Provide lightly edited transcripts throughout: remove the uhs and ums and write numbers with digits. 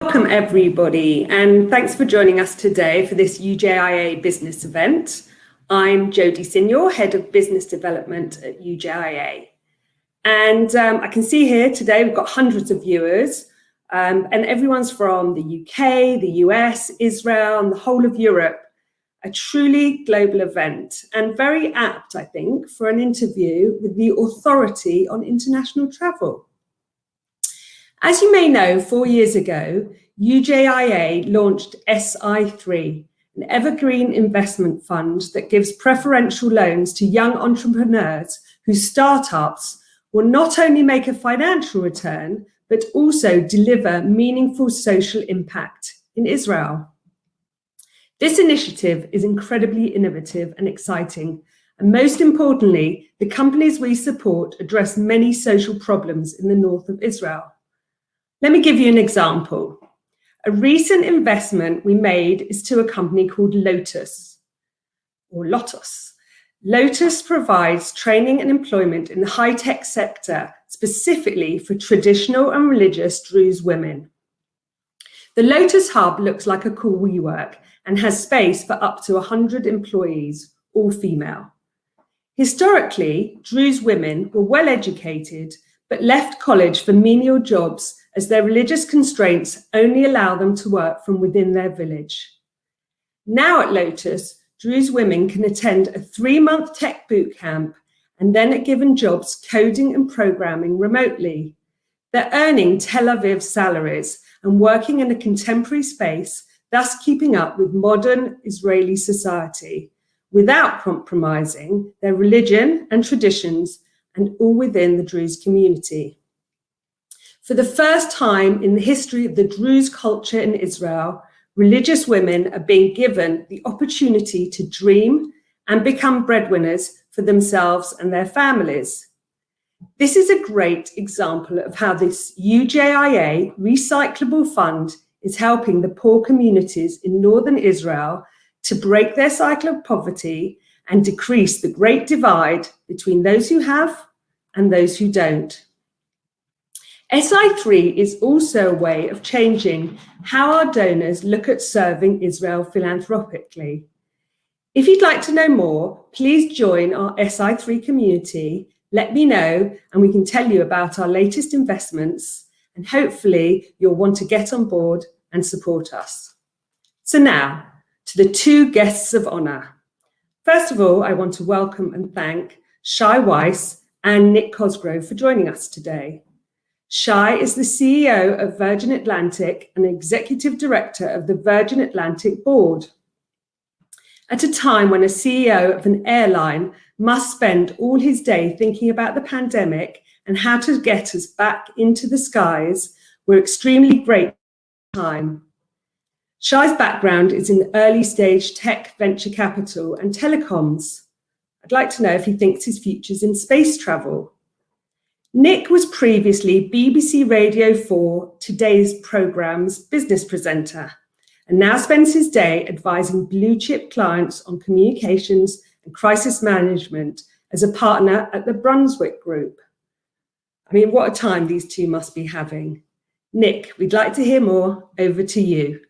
Welcome everybody, and thanks for joining us today for this UJIA business event. I'm Jodie Signor, Head of Business Development at UJIA. And I can see here today we've got hundreds of viewers, and everyone's from the UK, the US, Israel, and the whole of Europe. A truly global event, and very apt, I think, for an interview with the Authority on International Travel. As you may know, 4 years ago, UJIA launched SI3, an evergreen investment fund that gives preferential loans to young entrepreneurs whose startups will not only make a financial return, but also deliver meaningful social impact in Israel. This initiative is incredibly innovative and exciting, and most importantly, the companies we support address many social problems in the north of Israel. Let me give you an example. A recent investment we made is to a company called Lotus. Lotus provides training and employment in the high-tech sector, specifically for traditional and religious Druze women. The Lotus Hub looks like a cool WeWork and has space for up to 100 employees, all female. Historically, Druze women were well educated, but left college for menial jobs as their religious constraints only allow them to work from within their village. Now at Lotus, Druze women can attend a 3-month tech boot camp and then at given jobs coding and programming remotely. They're earning Tel Aviv salaries and working in a contemporary space, thus keeping up with modern Israeli society without compromising their religion and traditions, and all within the Druze community. For the first time in the history of the Druze culture in Israel, religious women are being given the opportunity to dream and become breadwinners for themselves and their families. This is a great example of how this UJIA recyclable fund is helping the poor communities in northern Israel to break their cycle of poverty and decrease the great divide between those who have and those who don't. SI3 is also a way of changing how our donors look at serving Israel philanthropically. If you'd like to know more, please join our SI3 community, let me know, and we can tell you about our latest investments, and hopefully you'll want to get on board and support us. So now, to the two guests of honor. First of all, I want to welcome and thank Shai Weiss and Nick Cosgrove for joining us today. Shai is the CEO of Virgin Atlantic and Executive Director of the Virgin Atlantic Board. At a time when a CEO of an airline must spend all his day thinking about the pandemic and how to get us back into the skies, we're extremely grateful for the time. Shai's background is in early stage tech venture capital and telecoms. I'd like to know if he thinks his future's in space travel. Nick was previously BBC Radio 4 Today's Programme's business presenter and now spends his day advising blue chip clients on communications and crisis management as a partner at the Brunswick Group. I mean, what a time these two must be having. Nick, we'd like to hear more. Over to you.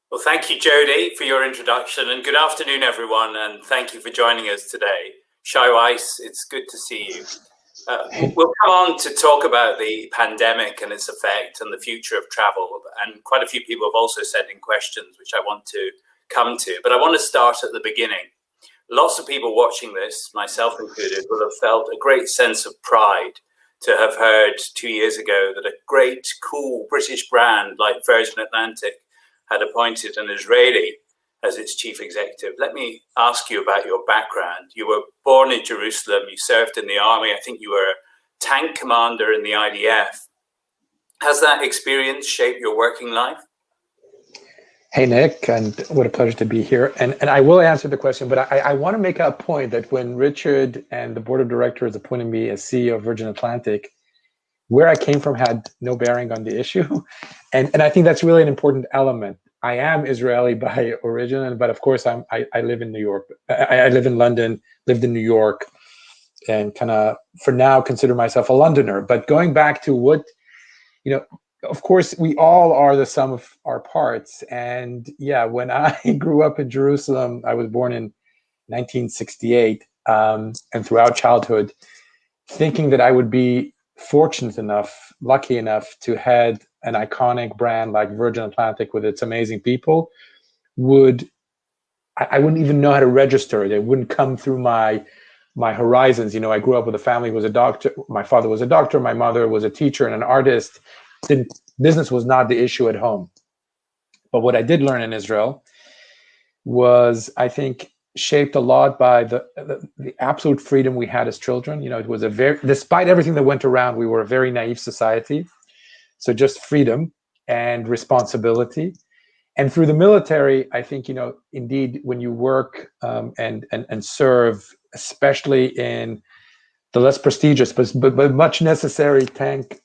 Well, thank you, Jodie, for your introduction, and good afternoon, everyone, and thank you for joining us today. Shai Weiss, it's good to see you. We'll come on to talk about the pandemic and its effect and the future of travel, and quite a few people have also sent in questions, which I want to come to, but I want to start at the beginning. Lots of people watching this, myself included, will have felt a great sense of pride to have heard 2 years ago that a great, cool British brand like Virgin Atlantic had appointed an Israeli as its chief executive. Let me ask you about your background. You were born in Jerusalem, you served in the army, I think you were a tank commander in the IDF. Has that experience shaped your working life? Hey, Nick, and what a pleasure to be here. And I will answer the question, but I want to make a point that when Richard and the board of directors appointed me as CEO of Virgin Atlantic, where I came from had no bearing on the issue. And I think that's really an important element. I am Israeli by origin, but of course I live in New York. I live in London, lived in New York, and kind of for now consider myself a Londoner. But going back to what, of course, we all are the sum of our parts. And yeah, when I grew up in Jerusalem, I was born in 1968, and throughout childhood, thinking that I would be fortunate enough, lucky enough to head an iconic brand like Virgin Atlantic with its amazing people, I wouldn't even know how to register it. It wouldn't come through my horizons. I grew up with a family who was a doctor. My father was a doctor. My mother was a teacher and an artist. Business was not the issue at home. But what I did learn in Israel was, I think, shaped a lot by the absolute freedom we had as children. It was despite everything that went around, we were a very naive society. So just freedom and responsibility. And through the military, I think, indeed, when you work and serve, especially in the less prestigious but much necessary tank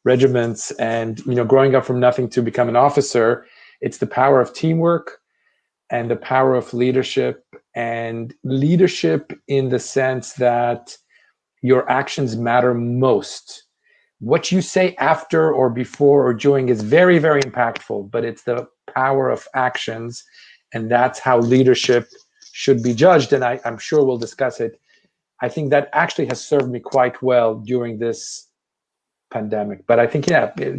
regiments, and growing up from nothing to become an officer, it's the power of teamwork and the power of leadership, and leadership in the sense that your actions matter most. What you say after or before or during is very, very impactful, but it's the power of actions, and that's how leadership should be judged. And I'm sure we'll discuss it. I think that actually has served me quite well during this pandemic. But I think,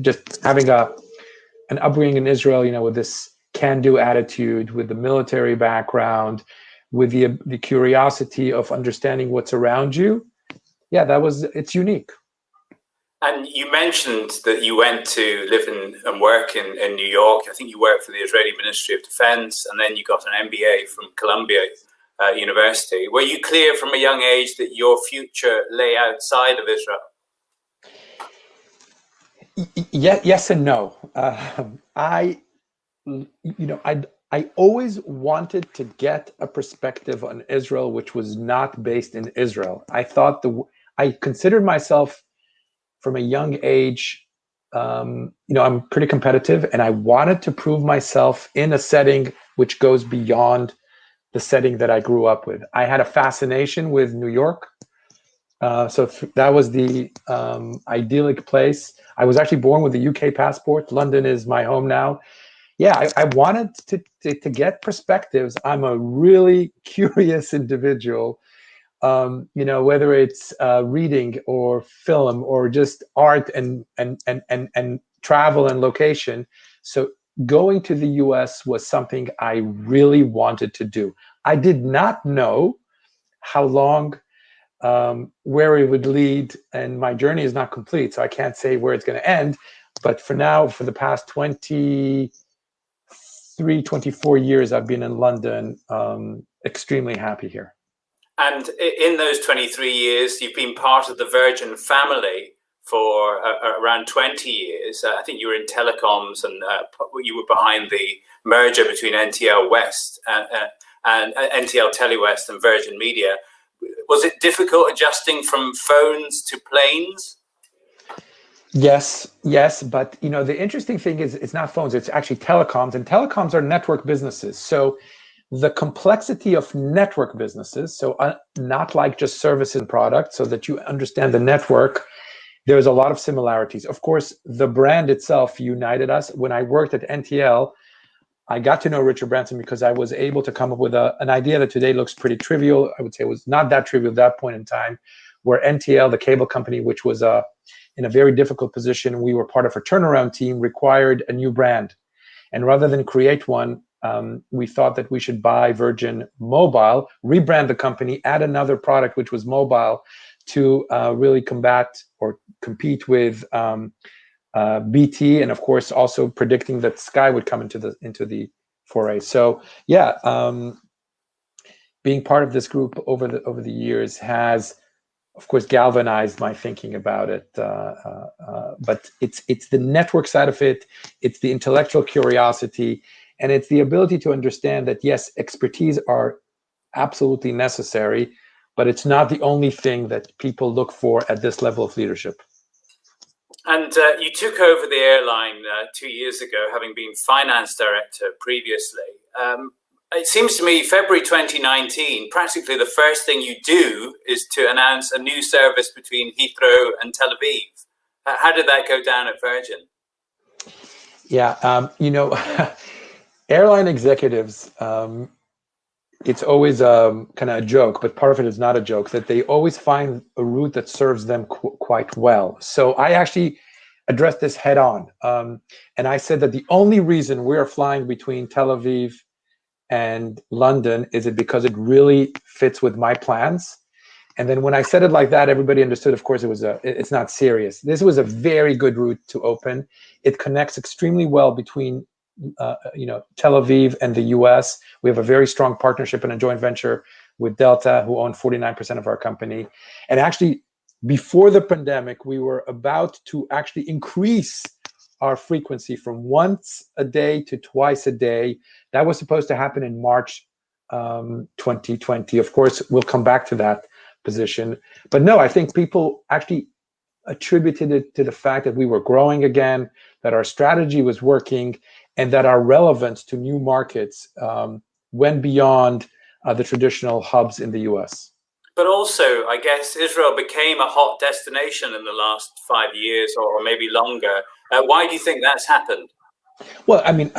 just having an upbringing in Israel, with this can-do attitude, with the military background, with the curiosity of understanding what's around you, it's unique. And you mentioned that you went to live and work in New York. I think you worked for the Israeli Ministry of Defense, and then you got an MBA from Columbia University. Were you clear from a young age that your future lay outside of Israel? Yes and no. I always wanted to get a perspective on Israel which was not based in Israel. I considered myself from a young age, I'm pretty competitive, and I wanted to prove myself in a setting which goes beyond the setting that I grew up with. I had a fascination with New York. So that was the idyllic place. I was actually born with a UK passport. London is my home now. Yeah, I wanted to get perspectives. I'm a really curious individual. Whether it's reading or film or just art and travel and location. So going to the US was something I really wanted to do. I did not know how long, where it would lead, and my journey is not complete, so I can't say where it's going to end. But for now, for the past 24 years, I've been in London, extremely happy here. And in those 23 years, you've been part of the Virgin family for around 20 years. I think you were in telecoms, and you were behind the merger between NTL West and NTL Telewest and Virgin Media. Was it difficult adjusting from phones to planes? Yes, but the interesting thing is it's not phones, it's actually telecoms, and telecoms are network businesses. So the complexity of network businesses, so not like just service and product, so that you understand the network, there's a lot of similarities. Of course, the brand itself united us. When I worked at NTL, I got to know Richard Branson because I was able to come up with an idea that today looks pretty trivial. I would say it was not that trivial at that point in time, where NTL, the cable company, which was in a very difficult position, we were part of a turnaround team, required a new brand. And rather than create one, we thought that we should buy Virgin Mobile, rebrand the company, add another product, which was mobile, to really combat or compete with BT, and of course also predicting that Sky would come into the foray. So being part of this group over the years has, of course, galvanized my thinking about it. But it's the network side of it, it's the intellectual curiosity, and it's the ability to understand that yes, expertise are absolutely necessary, but it's not the only thing that people look for at this level of leadership. And you took over the airline 2 years ago, having been finance director previously. It seems to me February 2019, practically the first thing you do is to announce a new service between Heathrow and Tel Aviv. How did that go down at Virgin? Yeah, airline executives, it's always kind of a joke, but part of it is not a joke, that they always find a route that serves them quite well. So I actually addressed this head on. And I said that the only reason we're flying between Tel Aviv and London is it because it really fits with my plans. And then when I said it like that, everybody understood, of course, it's not serious. This was a very good route to open. It connects extremely well between Tel Aviv and the US. We have a very strong partnership and a joint venture with Delta, who own 49% of our company. And actually, before the pandemic, we were about to actually increase our frequency from once a day to twice a day. That was supposed to happen in March 2020. Of course, we'll come back to that position. But no, I think people actually attributed it to the fact that we were growing again, that our strategy was working, and that our relevance to new markets went beyond the traditional hubs in the US. But also, I guess Israel became a hot destination in the last 5 years or maybe longer. Why do you think that's happened? Well, I mean,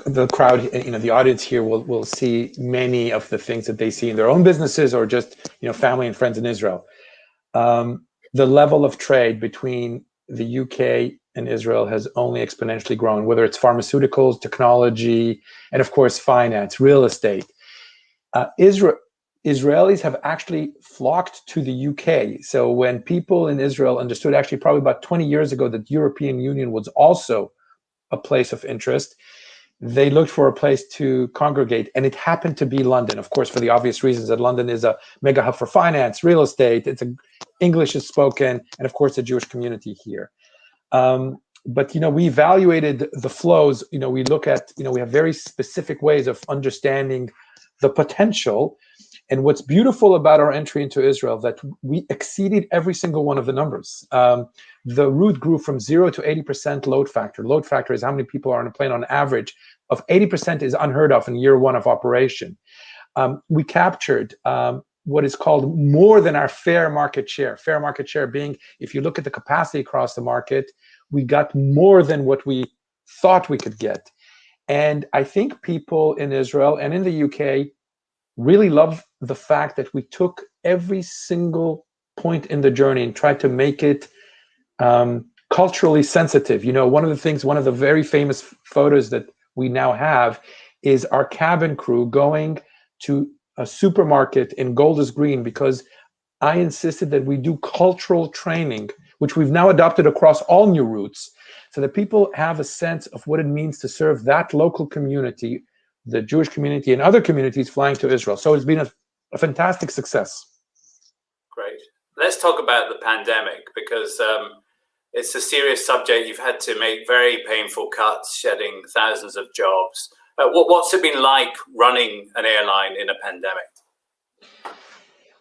the crowd, the audience here will see many of the things that they see in their own businesses or just, family and friends in Israel. The level of trade between the UK and Israel has only exponentially grown, whether it's pharmaceuticals, technology, and of course, finance, real estate. Israelis have actually flocked to the UK. So when people in Israel understood, actually probably about 20 years ago, that the European Union was also a place of interest, they looked for a place to congregate, and it happened to be London, of course, for the obvious reasons that London is a mega hub for finance, real estate, English is spoken, and of course the Jewish community here. But we evaluated the flows. We look at, we have very specific ways of understanding the potential. And what's beautiful about our entry into Israel, that we exceeded every single one of the numbers. The route grew from 0 to 80% load factor. Load factor is how many people are on a plane on average. Of 80% is unheard of in year one of operation. We captured what is called more than our fair market share. Fair market share being, if you look at the capacity across the market, we got more than what we thought we could get. And I think people in Israel and in the UK really love the fact that we took every single point in the journey and tried to make it culturally sensitive. One of the very famous photos that we now have is our cabin crew going to a supermarket in Golders Green, because I insisted that we do cultural training, which we've now adopted across all new routes, so that people have a sense of what it means to serve that local community, the Jewish community and other communities flying to Israel. So it's been a fantastic success. Great. Let's talk about the pandemic, because it's a serious subject. You've had to make very painful cuts, shedding thousands of jobs. What's it been like running an airline in a pandemic?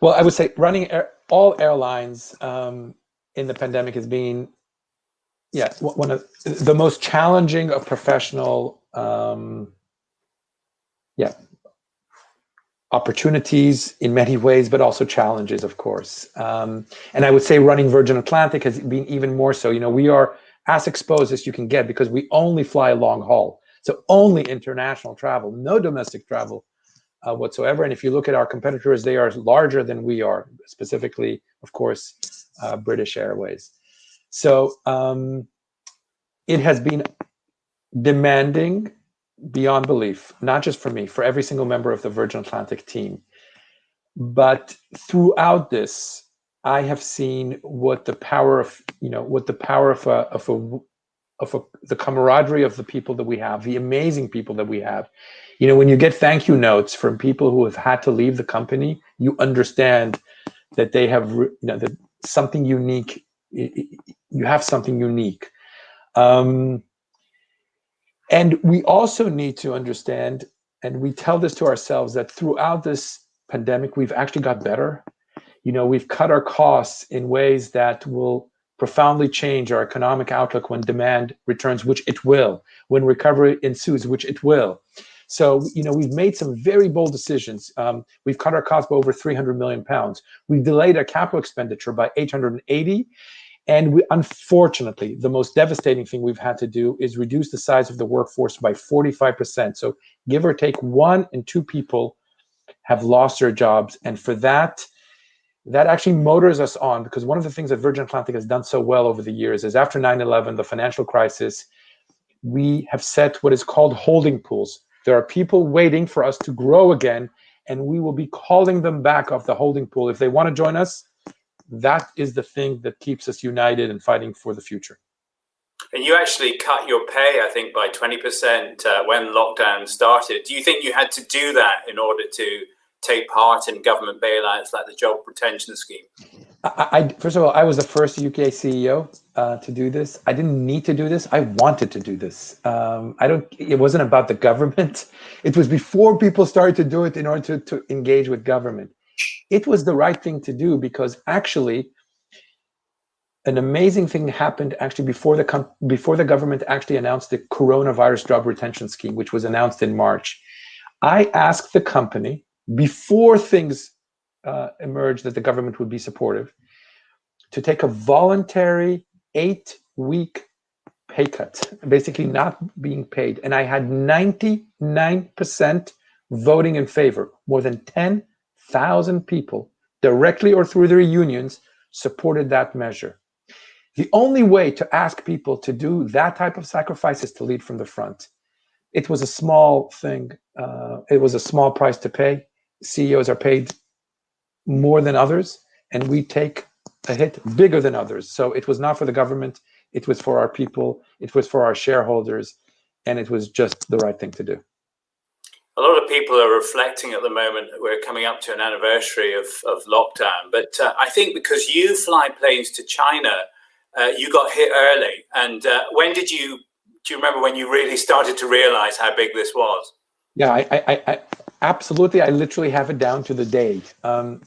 Well, I would say running all airlines in the pandemic has been, one of the most challenging of professional opportunities in many ways, but also challenges, of course. And I would say running Virgin Atlantic has been even more so. We are as exposed as you can get, because we only fly long haul. So only international travel, no domestic travel whatsoever. And if you look at our competitors, they are larger than we are, specifically, of course, British Airways. So it has been demanding beyond belief, not just for me, for every single member of the Virgin Atlantic team. But throughout this, I have seen what the power of the camaraderie of the people that we have, the amazing people that we have. When you get thank you notes from people who have had to leave the company, you understand that they have, that something unique. You have something unique. And we also need to understand, and we tell this to ourselves, that throughout this pandemic, we've actually got better. We've cut our costs in ways that will profoundly change our economic outlook when demand returns, which it will, when recovery ensues, which it will. So, we've made some very bold decisions. We've cut our costs by over 300 million pounds. We've delayed our capital expenditure by 880. And we, unfortunately, the most devastating thing we've had to do is reduce the size of the workforce by 45%. So give or take 1 and 2 people have lost their jobs. And for that actually motors us on, because one of the things that Virgin Atlantic has done so well over the years is after 9/11, the financial crisis, we have set what is called holding pools. There are people waiting for us to grow again, and we will be calling them back off the holding pool. If they want to join us, that is the thing that keeps us united and fighting for the future. And you actually cut your pay, I think, by 20% when lockdown started. Do you think you had to do that in order to take part in government bailouts like the job retention scheme? First of all, I was the first UK CEO to do this. I didn't need to do this. I wanted to do this. It wasn't about the government. It was before people started to do it in order to engage with government. It was the right thing to do because actually an amazing thing happened actually before the government actually announced the coronavirus job retention scheme, which was announced in March. I asked the company before things emerged that the government would be supportive to take a voluntary 8-week pay cut, basically not being paid. And I had 99% voting in favor. More than 10,000 people, directly or through their unions, supported that measure. The only way to ask people to do that type of sacrifice is to lead from the front. It was a small thing. It was a small price to pay. CEOs are paid more than others, and we take a hit bigger than others. So it was not for the government. It was for our people. It was for our shareholders, and it was just the right thing to do. A lot of people are reflecting at the moment. We're coming up to an anniversary of lockdown, but I think because you fly planes to China, you got hit early. And when do you remember when you really started to realize how big this was? Yeah, I absolutely. I literally have it down to the day.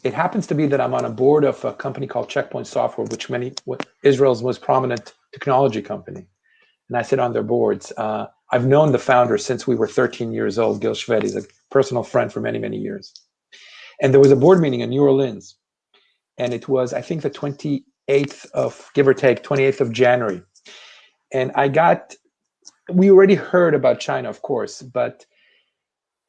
It happens to be that I'm on a board of a company called Checkpoint Software, which Israel's most prominent technology company. And I sit on their boards. I've known the founder since we were 13 years old. Gil Shved, he's a personal friend for many, many years. And there was a board meeting in New Orleans. And it was, I think, the 28th of, give or take, 28th of January. And we already heard about China, of course, but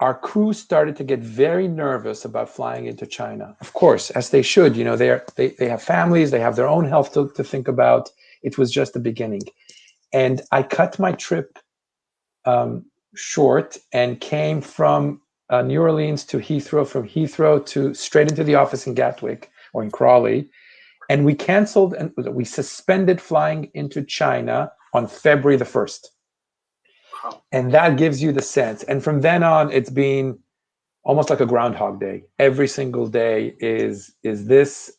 our crew started to get very nervous about flying into China. Of course, as they should. You know, they have families, they have their own health to think about. It was just the beginning. And I cut my trip short and came from New Orleans to Heathrow, from Heathrow to straight into the office in Gatwick or in Crawley. And we canceled and we suspended flying into China on February the 1st. And that gives you the sense. And from then on, it's been almost like a Groundhog Day. Every single day is this.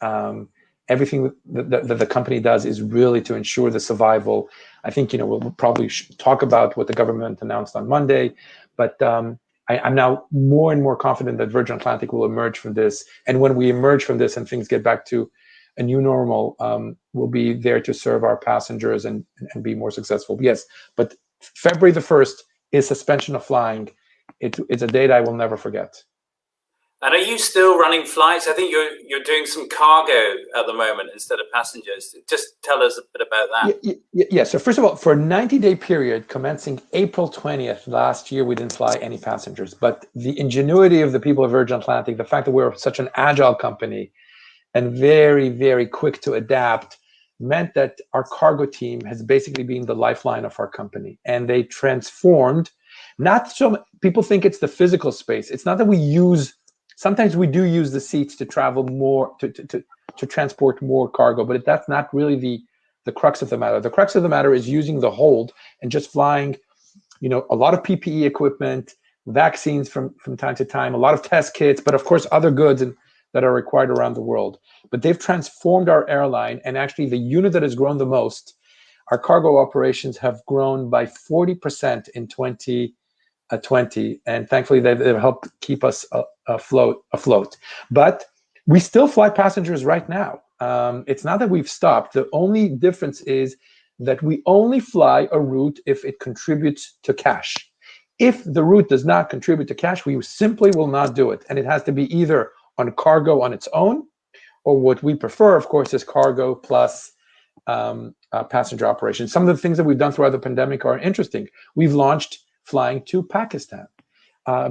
Everything that the company does is really to ensure the survival. I think, we'll probably talk about what the government announced on Monday, but I'm now more and more confident that Virgin Atlantic will emerge from this. And when we emerge from this and things get back to a new normal, we'll be there to serve our passengers and be more successful. Yes, but February the 1st is suspension of flying. It's a date I will never forget. And are you still running flights? I think you're doing some cargo at the moment instead of passengers. Just tell us a bit about that. Yeah. So first of all, for a 90-day period commencing April 20th last year, we didn't fly any passengers. But the ingenuity of the people of Virgin Atlantic, the fact that we're such an agile company and very, very quick to adapt, meant that our cargo team has basically been the lifeline of our company. And they transformed, people think it's the physical space. It's not that sometimes we do use the seats to travel more, to transport more cargo, but that's not really the crux of the matter. The crux of the matter is using the hold and just flying, a lot of PPE equipment, vaccines from time to time, a lot of test kits, but of course other goods that are required around the world. But they've transformed our airline, and actually the unit that has grown the most, our cargo operations have grown by 40% in 2020, and thankfully they've helped keep us afloat. But we still fly passengers right now. It's not that we've stopped. The only difference is that we only fly a route if it contributes to cash. If the route does not contribute to cash, we simply will not do it. And it has to be either on cargo on its own, or what we prefer, of course, is cargo plus passenger operations. Some of the things that we've done throughout the pandemic are interesting. We've launched flying to Pakistan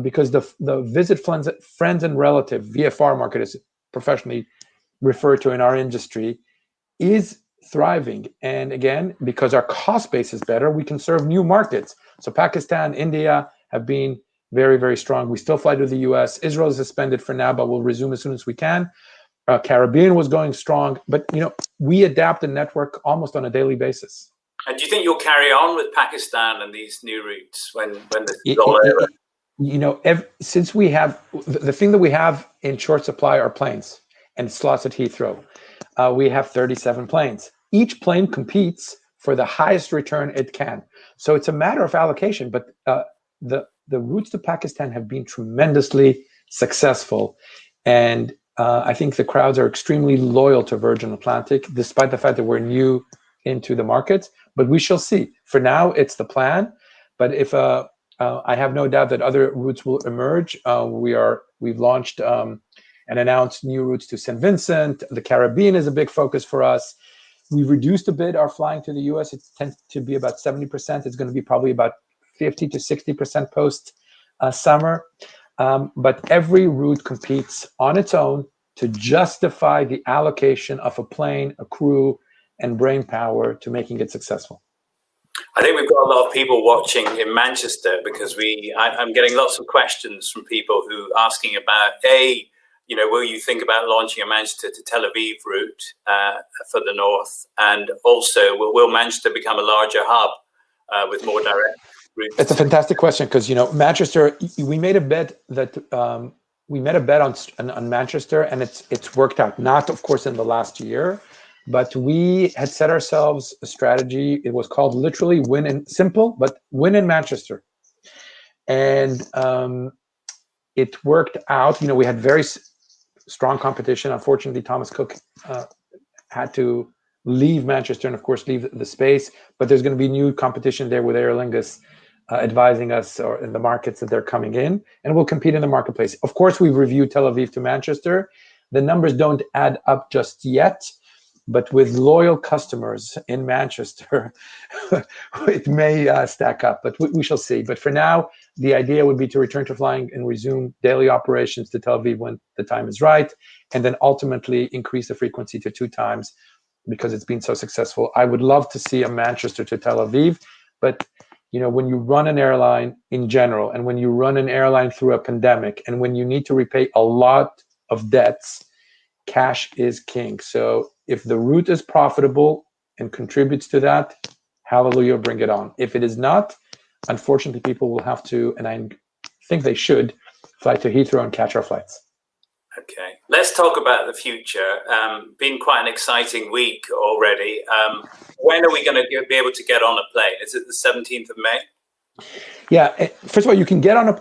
because the visit friends and relative, VFR market is professionally referred to in our industry, is thriving. And again, because our cost base is better, we can serve new markets. So Pakistan, India have been very, very strong. We still fly to the US. Israel is suspended for now, but we'll resume as soon as we can. Caribbean was going strong, but we adapt the network almost on a daily basis. And do you think you'll carry on with Pakistan and these new routes when this is all over? Since we have the thing that we have in short supply are planes and slots at Heathrow. We have 37 planes. Each plane competes for the highest return it can. So it's a matter of allocation, but the routes to Pakistan have been tremendously successful. And I think the crowds are extremely loyal to Virgin Atlantic, despite the fact that we're new into the market. But we shall see. For now, it's the plan. But if I have no doubt that other routes will emerge. We've launched and announced new routes to St. Vincent. The Caribbean is a big focus for us. We've reduced a bit our flying to the US. It tends to be about 70%. It's going to be probably about 50 to 60% post summer. But every route competes on its own to justify the allocation of a plane, a crew, and brain power to making it successful. I think we've got a lot of people watching in Manchester because I'm getting lots of questions from people who are asking about, will you think about launching a Manchester to Tel Aviv route for the north? And also, will Manchester become a larger hub with more direct routes? It's a fantastic question because, Manchester, we made a bet that on Manchester, and it's worked out. Not, of course, in the last year, but we had set ourselves a strategy. It was called literally win in Manchester. And it worked out. We had very strong competition. Unfortunately, Thomas Cook had to leave Manchester and, of course, leave the space. But there's going to be new competition there with Aer Lingus advising us or in the markets that they're coming in, and we'll compete in the marketplace. Of course, we've reviewed Tel Aviv to Manchester. The numbers don't add up just yet, but with loyal customers in Manchester, it may stack up, but we shall see. But for now, the idea would be to return to flying and resume daily operations to Tel Aviv when the time is right, and then ultimately increase the frequency to 2 times because it's been so successful. I would love to see a Manchester to Tel Aviv, but when you run an airline in general, and when you run an airline through a pandemic, and when you need to repay a lot of debts, cash is king. So if the route is profitable and contributes to that, hallelujah, bring it on. If it is not, unfortunately, people will have to, and I think they should, fly to Heathrow and catch our flights. Okay, let's talk about the future. Been quite an exciting week already. When are we going to be able to get on a plane? Is it the 17th of May? Yeah, first of all, you can get on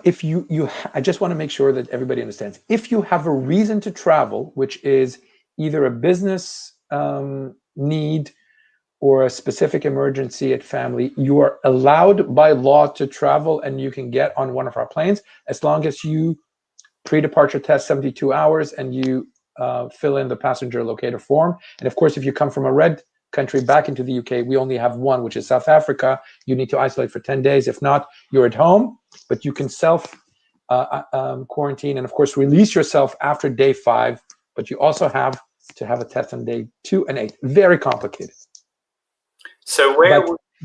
I just want to make sure that everybody understands. If you have a reason to travel, which is either a business need or a specific emergency at family, you are allowed by law to travel and you can get on one of our planes as long as you pre-departure test 72 hours and you fill in the passenger locator form. And of course, if you come from a red country back into the UK, we only have one, which is South Africa. You need to isolate for 10 days. If not, you're at home, but you can self quarantine and of course release yourself after day 5, but you also have to have a test on day 2 and 8. Very complicated. So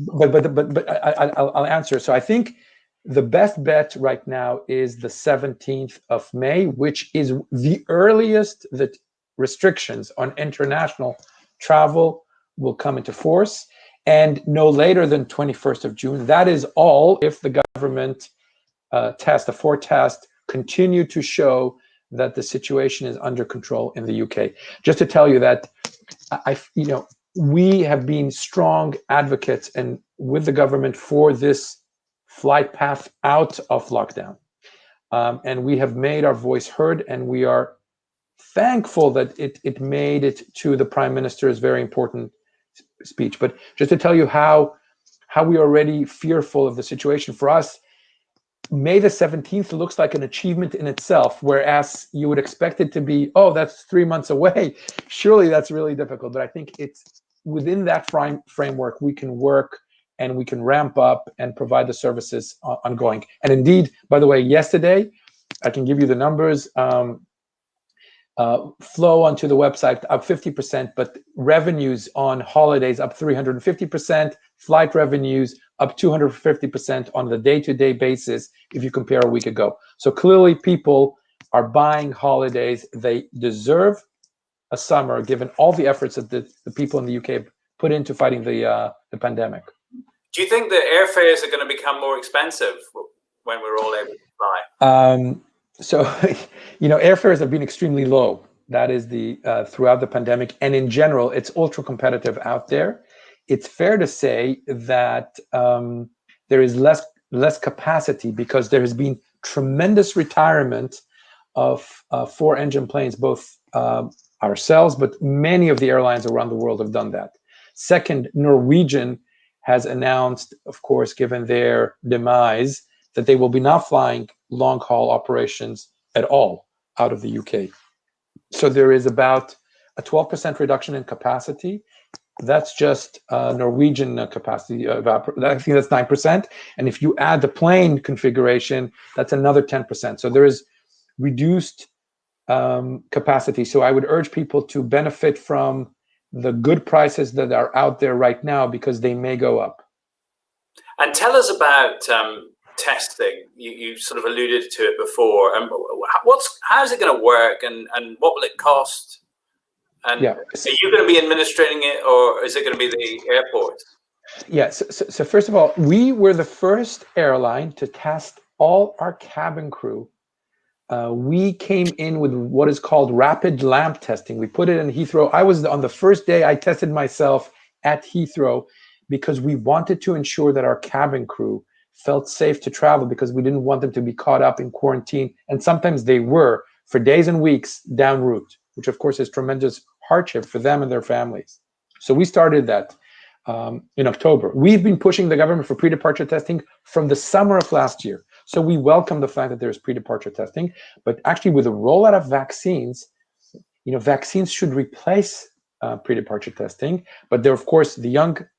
I'll answer. So I think the best bet right now is the 17th of May, which is the earliest that restrictions on international travel will come into force, and no later than 21st of June. That is all if the government the forecast continue to show that the situation is under control in the UK. Just to tell you that we have been strong advocates and with the government for this flight path out of lockdown. And we have made our voice heard, and we are thankful that it made it to the Prime Minister's very important speech. But just to tell you how we are already fearful of the situation, for us, May the 17th looks like an achievement in itself, whereas you would expect it to be, that's 3 months away. Surely that's really difficult. But I think it's within that framework, we can work and we can ramp up and provide the services ongoing. And indeed, by the way, yesterday, I can give you the numbers. Flow onto the website up 50%, but revenues on holidays up 350%, flight revenues up 250% on the day-to-day basis if you compare a week ago. So clearly people are buying holidays. They deserve a summer given all the efforts that the people in the UK put into fighting the pandemic. Do you think that airfares are going to become more expensive when we're all able to fly? So, airfares have been extremely low. That is throughout the pandemic, and in general, it's ultra competitive out there. It's fair to say that there is less capacity because there has been tremendous retirement of 4-engine planes, both ourselves, but many of the airlines around the world have done that. Second, Norwegian has announced, of course, given their demise, that they will be not flying long-haul operations at all out of the UK. So there is about a 12% reduction in capacity. That's just Norwegian capacity. I think that's 9%. And if you add the plane configuration, that's another 10%. So there is reduced capacity. So I would urge people to benefit from the good prices that are out there right now because they may go up. And tell us about testing. You sort of alluded to it before. How is it going to work, and what will it cost? And are you going to be administrating it, or is it going to be the airport? Yes. So first of all, we were the first airline to test all our cabin crew. We came in with what is called rapid lamp testing. We put it in Heathrow. I was on the first day I tested myself at Heathrow because we wanted to ensure that our cabin crew felt safe to travel because we didn't want them to be caught up in quarantine. And sometimes they were for days and weeks down route, which of course is tremendous hardship for them and their families. So we started that in October. We've been pushing the government for pre-departure testing from the summer of last year. So we welcome the fact that there's pre-departure testing, but actually with the rollout of vaccines, vaccines should replace pre-departure testing. But there, of course, the younger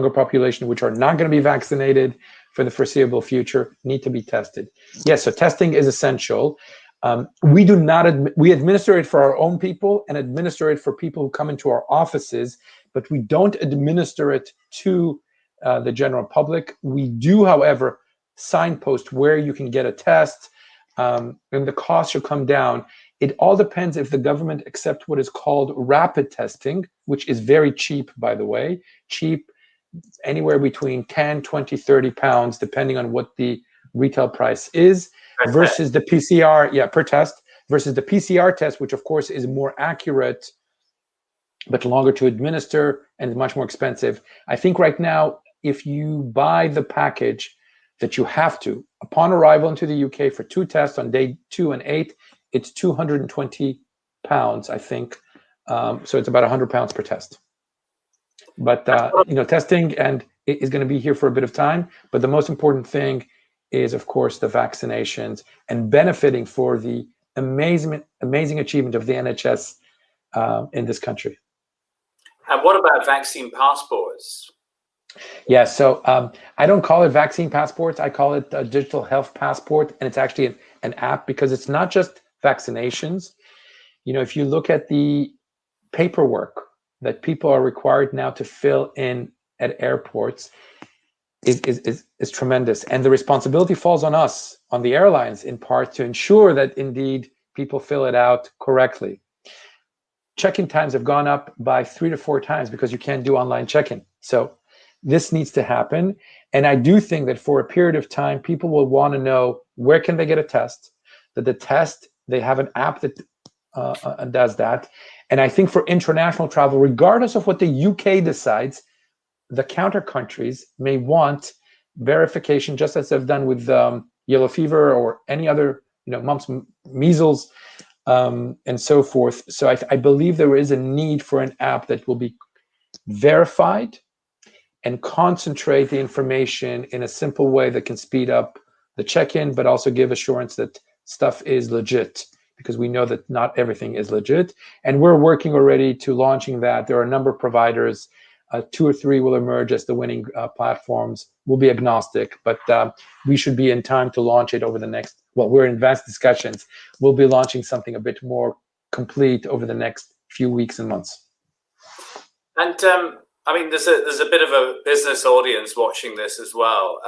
population, which are not going to be vaccinated for the foreseeable future, need to be tested. Yes, so testing is essential. We do not we administer it for our own people and administer it for people who come into our offices, but we don't administer it to the general public. We do, however, signpost where you can get a test, and the cost should come down. It all depends if the government accepts what is called rapid testing, which is very cheap, by the way, cheap, anywhere between 10, 20, 30 pounds, depending on what the retail price is, versus the PCR, per test, versus the PCR test, which of course is more accurate, but longer to administer and much more expensive. I think right now, if you buy the package that you have to, upon arrival into the UK for 2 tests on day 2 and 8, it's 220 pounds, I think. So it's about 100 pounds per test. But testing and it is going to be here for a bit of time. But the most important thing is, of course, the vaccinations and benefiting for the amazing achievement of the NHS in this country. And what about vaccine passports? Yeah, so I don't call it vaccine passports. I call it a digital health passport, and it's actually an app because it's not just vaccinations. If you look at the paperwork that people are required now to fill in at airports, is tremendous, and the responsibility falls on us, on the airlines, in part to ensure that indeed people fill it out correctly. Check-in times have gone up by 3 to 4 times because you can't do online check-in. So this needs to happen. And I do think that for a period of time, people will want to know where can they get a test, that the test, they have an app that does that. And I think for international travel, regardless of what the UK decides, the counter countries may want verification, just as they've done with yellow fever or any other, mumps, measles, and so forth. So I believe there is a need for an app that will be verified and concentrate the information in a simple way that can speed up the check-in, but also give assurance that stuff is legit. because we know that not everything is legit. And we're working already to launching that. There are a number of providers. 2 or 3 will emerge as the winning platforms. We'll be agnostic, but we should be in time to launch it over the next, well, we're in advanced discussions. We'll be launching something a bit more complete over the next few weeks and months. And I mean, there's a bit of a business audience watching this as well.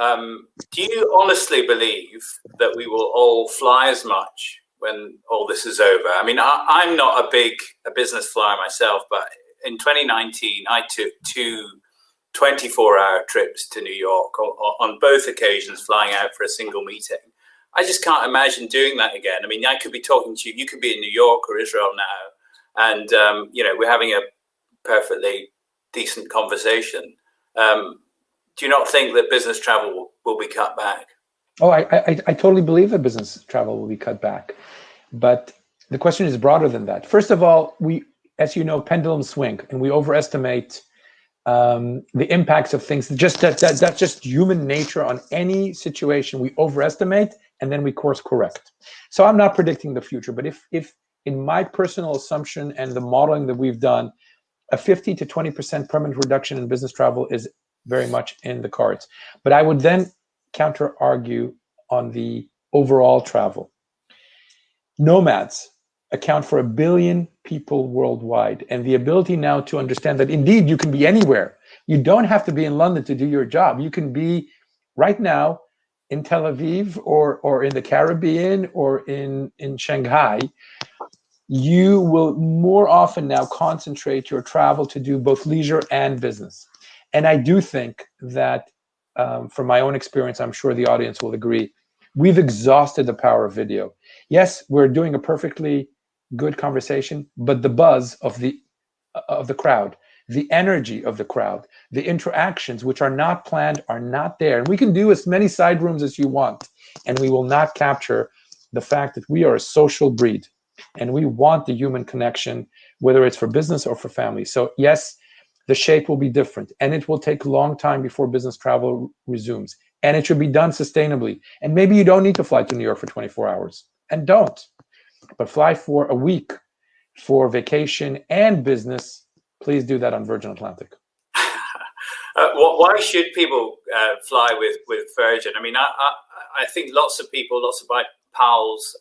Do you honestly believe that we will all fly as much when all this is over? I mean, I'm not a business flyer myself, but in 2019, I took 2 24-hour trips to New York on both occasions, flying out for a single meeting. I just can't imagine doing that again. I mean, I could be talking to you. You could be in New York or Israel now, and we're having a perfectly decent conversation. Do you not think that business travel will be cut back? Oh, I totally believe that business travel will be cut back, but the question is broader than that. First of all, we, as you know, pendulum swing, and we overestimate the impacts of things. That's just human nature on any situation. We overestimate and then we course correct. So I'm not predicting the future, but if in my personal assumption and the modeling that we've done, a 50 to 20% permanent reduction in business travel is very much in the cards. But I would then counter argue on the overall travel. Nomads account for 1 billion people worldwide, and the ability now to understand that indeed you can be anywhere. You don't have to be in London to do your job. You can be right now in Tel Aviv or in the Caribbean or in Shanghai. You will more often now concentrate your travel to do both leisure and business. And I do think that from my own experience, I'm sure the audience will agree, we've exhausted the power of video. Yes, we're doing a perfectly good conversation, but the buzz of the crowd, the energy of the crowd, the interactions which are not planned are not there. And we can do as many side rooms as you want, and we will not capture the fact that we are a social breed and we want the human connection, whether it's for business or for family. So yes, the shape will be different, and it will take a long time before business travel resumes, and it should be done sustainably. And maybe you don't need to fly to New York for 24 hours, and don't, but fly for a week for vacation and business. Please do that on Virgin Atlantic. Why should people fly with Virgin? I mean, I think lots of my pals,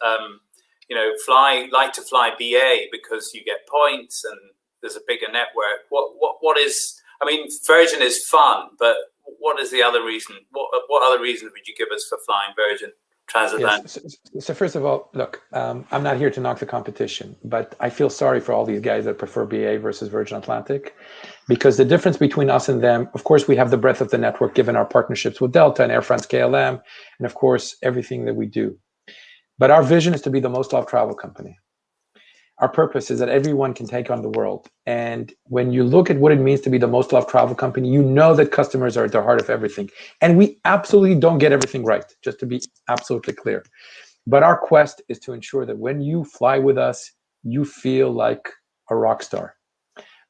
like to fly BA because you get points and there's a bigger network. What is? I mean, Virgin is fun, but what is the other reason? What other reason would you give us for flying Virgin transatlantic? Yes. So first of all, look, I'm not here to knock the competition, but I feel sorry for all these guys that prefer BA versus Virgin Atlantic, because the difference between us and them, of course, we have the breadth of the network given our partnerships with Delta and Air France KLM, and of course, everything that we do. But our vision is to be the most loved travel company. Our purpose is that everyone can take on the world. And when you look at what it means to be the most loved travel company, you know that customers are at the heart of everything. And we absolutely don't get everything right, just to be absolutely clear. But our quest is to ensure that when you fly with us, you feel like a rock star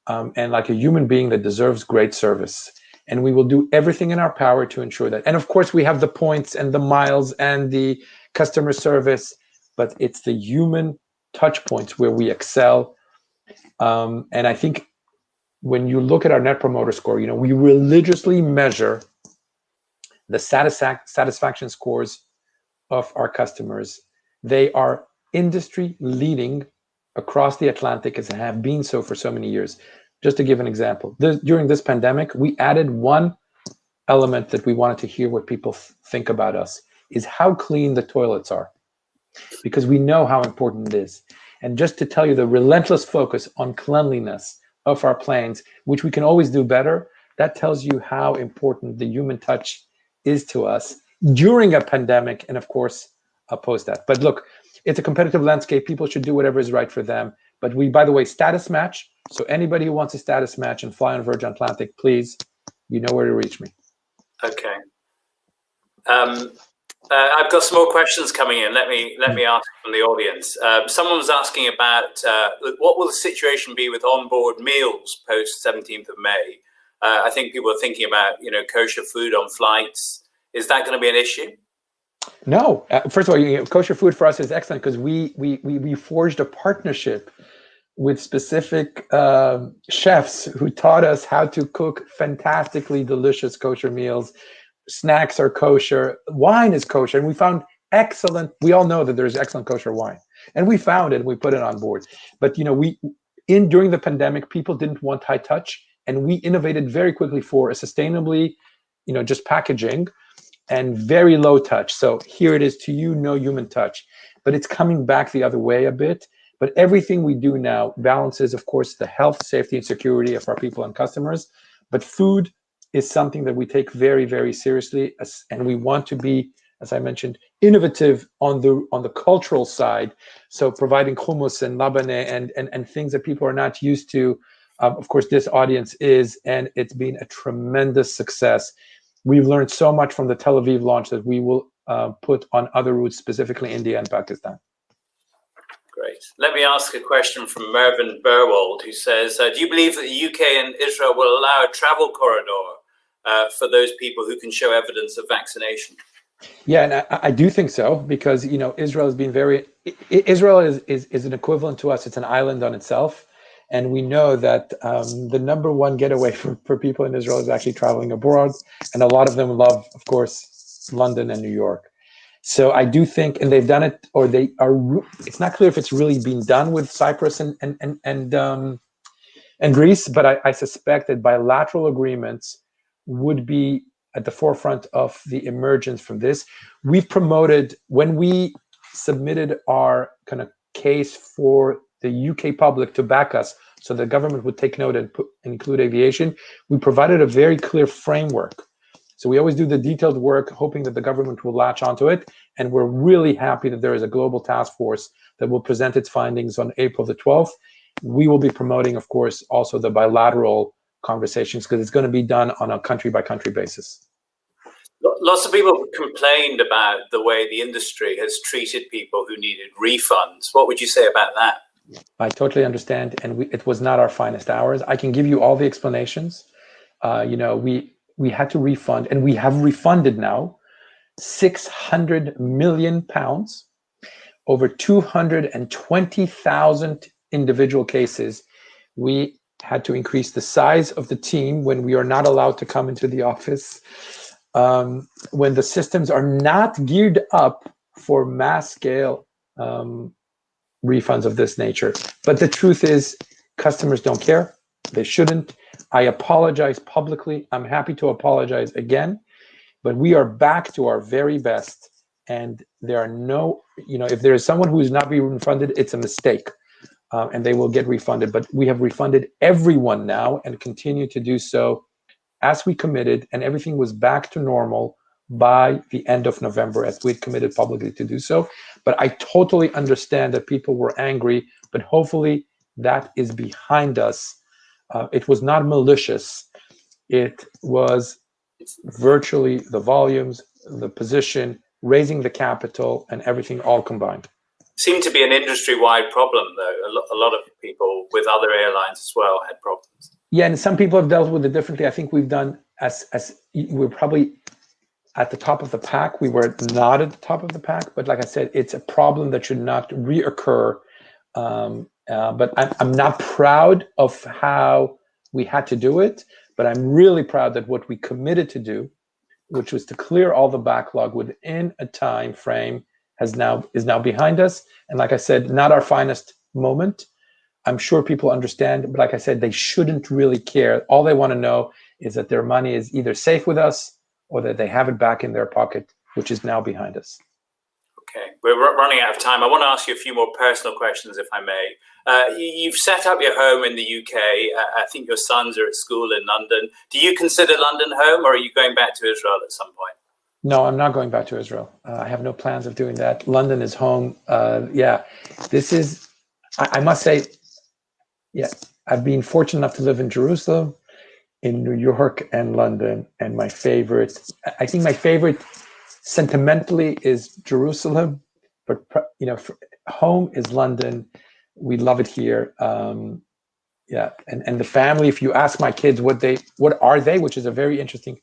and like a human being that deserves great service. And we will do everything in our power to ensure that. And of course, we have the points and the miles and the customer service, but it's the human touch points where we excel. And I think when you look at our Net Promoter Score, we religiously measure the satisfaction scores of our customers. They are industry leading across the Atlantic, as have been so for so many years. Just to give an example, during this pandemic, we added one element that we wanted to hear what people think about us, is how clean the toilets are, because we know how important it is. And just to tell you the relentless focus on cleanliness of our planes, which we can always do better, that tells you how important the human touch is to us during a pandemic and, of course, post that. But look, it's a competitive landscape. People should do whatever is right for them. But we, by the way, status match. So anybody who wants a status match and fly on Virgin Atlantic, please, you know where to reach me. Okay. I've got some more questions coming in. Let me ask from the audience. Someone was asking about what will the situation be with onboard meals post 17th of May? I think people are thinking about kosher food on flights. Is that going to be an issue? No, first of all, kosher food for us is excellent because we forged a partnership with specific chefs who taught us how to cook fantastically delicious kosher meals. Snacks are kosher, wine is kosher, and we found excellent. We all know that there's excellent kosher wine, and we found it. And we put it on board. But during the pandemic, people didn't want high touch, and we innovated very quickly for a sustainably, just packaging and very low touch. So here it is to you, no human touch, but it's coming back the other way a bit. But everything we do now balances, of course, the health, safety, and security of our people and customers. But food is something that we take very, very seriously, and we want to be, as I mentioned, innovative on the cultural side. So providing hummus and labane and things that people are not used to. Of course, this audience is, and it's been a tremendous success. We've learned so much from the Tel Aviv launch that we will put on other routes, specifically India and Pakistan. Great. Let me ask a question from Mervyn Burwald, who says, do you believe that the UK and Israel will allow a travel corridor for those people who can show evidence of vaccination? Yeah, and I do think so, because Israel has been Israel is an equivalent to us. It's an island on itself. And we know that the number one getaway for people in Israel is actually traveling abroad. And a lot of them love, of course, London and New York. So I do think, and they've done it, or they are, it's not clear if it's really being done with Cyprus and Greece, but I suspect that bilateral agreements would be at the forefront of the emergence from this. We've promoted, when we submitted our kind of case for the UK public to back us, so the government would take note and include aviation, we provided a very clear framework. So we always do the detailed work, hoping that the government will latch onto it. And we're really happy that there is a global task force that will present its findings on April the 12th. We will be promoting, of course, also the bilateral conversations, because it's going to be done on a country-by-country basis. Lots of people complained about the way the industry has treated people who needed refunds. What would you say about that? I totally understand, and it was not our finest hours. I can give you all the explanations. We had to refund, and we have refunded now £600 million, over 220,000 individual cases. We had to increase the size of the team when we are not allowed to come into the office, when the systems are not geared up for mass scale refunds of this nature. But the truth is, customers don't care. They shouldn't. I apologize publicly. I'm happy to apologize again, but we are back to our very best. And there are no, if there is someone who is not being refunded, it's a mistake, and they will get refunded. But we have refunded everyone now and continue to do so as we committed, and everything was back to normal by the end of November, as we had committed publicly to do so. But I totally understand that people were angry, but hopefully that is behind us. It was not malicious. It was virtually the volumes, the position, raising the capital, and everything all combined. Seemed to be an industry-wide problem, though. A lot of people with other airlines as well had problems. Yeah, and some people have dealt with it differently. I think we've done, as we're probably at the top of the pack. We were not at the top of the pack, but like I said, it's a problem that should not reoccur. But I'm not proud of how we had to do it, but I'm really proud that what we committed to do, which was to clear all the backlog within a time frame, is now behind us. And like I said, not our finest moment. I'm sure people understand, but like I said, they shouldn't really care. All they want to know is that their money is either safe with us or that they have it back in their pocket, which is now behind us. Okay, we're running out of time. I want to ask you a few more personal questions, if I may. You've set up your home in the UK. I think your sons are at school in London. Do you consider London home, or are you going back to Israel at some point? No, I'm not going back to Israel. I have no plans of doing that. London is home. This is, I must say, I've been fortunate enough to live in Jerusalem, in New York, and London. And I think my favorite sentimentally is Jerusalem, but home is London. We love it here. And the family, if you ask my kids what are they, which is a very interesting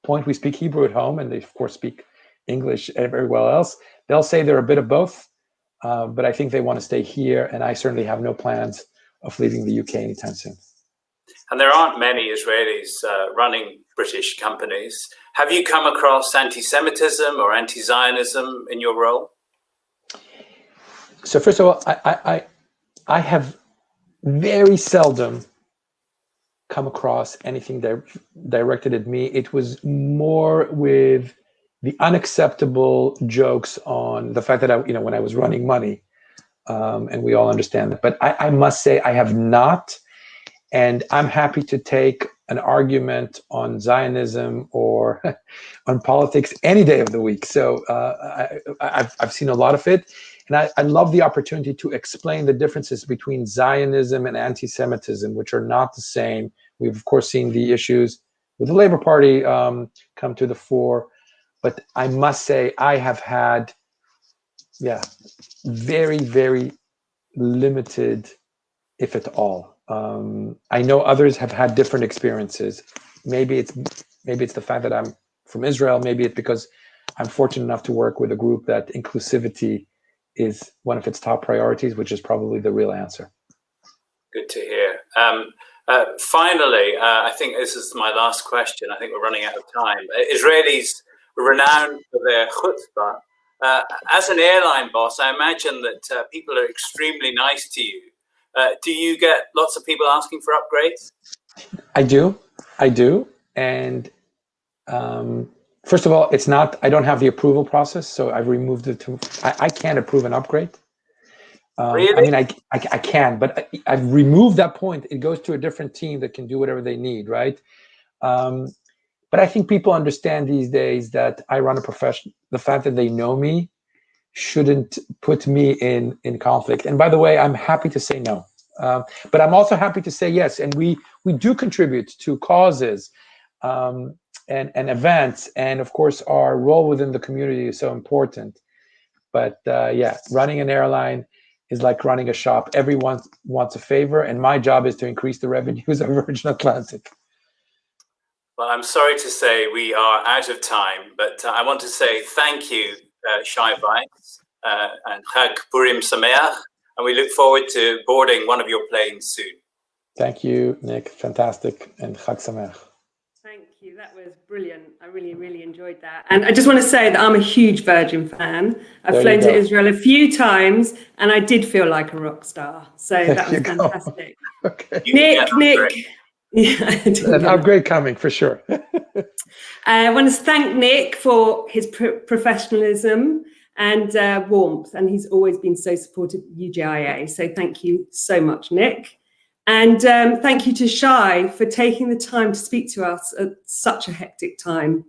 point. We speak Hebrew at home, and they of course speak English everywhere else. They'll say they're a bit of both, but I think they want to stay here, and I certainly have no plans of leaving the UK anytime soon. And there aren't many Israelis running British companies. Have you come across anti-Semitism or anti-Zionism in your role? So first of all, I have very seldom come across anything directed at me. It was more with the unacceptable jokes on the fact that when I was running money, and we all understand that. But I must say I have not, and I'm happy to take an argument on Zionism or on politics any day of the week. So I've seen a lot of it. And I love the opportunity to explain the differences between Zionism and anti-Semitism, which are not the same. We've, of course, seen the issues with the Labour Party come to the fore. But I must say I have had, very, very limited, if at all. I know others have had different experiences. Maybe it's the fact that I'm from Israel. Maybe it's because I'm fortunate enough to work with a group that inclusivity is one of its top priorities, which is probably the real answer. Good to hear. Finally, I think this is my last question. I think we're running out of time. Israelis are renowned for their chutzpah. As an airline boss, I imagine that people are extremely nice to you. Do you get lots of people asking for upgrades? I do. And first of all, I don't have the approval process, so I've removed it I can't approve an upgrade. Really? I mean, I can, but I've removed that point. It goes to a different team that can do whatever they need, right? But I think people understand these days that I run a profession. The fact that they know me shouldn't put me in conflict. And by the way, I'm happy to say no. But I'm also happy to say yes. And we do contribute to causes and events. And of course, our role within the community is so important. But running an airline is like running a shop. Everyone wants a favor. And my job is to increase the revenues of Virgin Atlantic. Well, I'm sorry to say we are out of time, but I want to say thank you, Shai Weiss, and Chag Purim Sameach, and we look forward to boarding one of your planes soon. Thank you, Nick. Fantastic, and Chag Sameach. Thank you. That was brilliant. I really, really enjoyed that. And I just want to say that I'm a huge Virgin fan. I've flown to Israel a few times, and I did feel like a rock star. So that was fantastic. Okay. Nick. Yeah, an upgrade coming for sure. I want to thank Nick for his professionalism and warmth, and he's always been so supportive of UJIA. So thank you so much, Nick. And thank you to Shai for taking the time to speak to us at such a hectic time.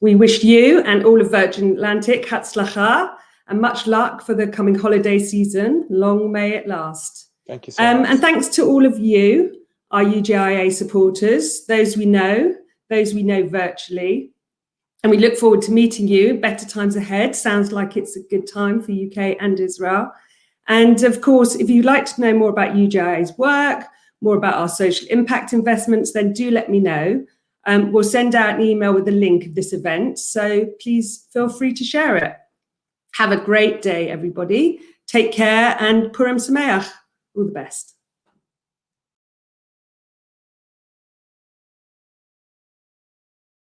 We wish you and all of Virgin Atlantic Hatzlacha and much luck for the coming holiday season. Long may it last. Thank you so much. And thanks to all of you, our UJIA supporters, those we know virtually. And we look forward to meeting you. Better times ahead. Sounds like it's a good time for UK and Israel. And of course, if you'd like to know more about UJIA's work, more about our social impact investments, then do let me know. We'll send out an email with a link of this event. So please feel free to share it. Have a great day, everybody. Take care and Purim Sameach. All the best.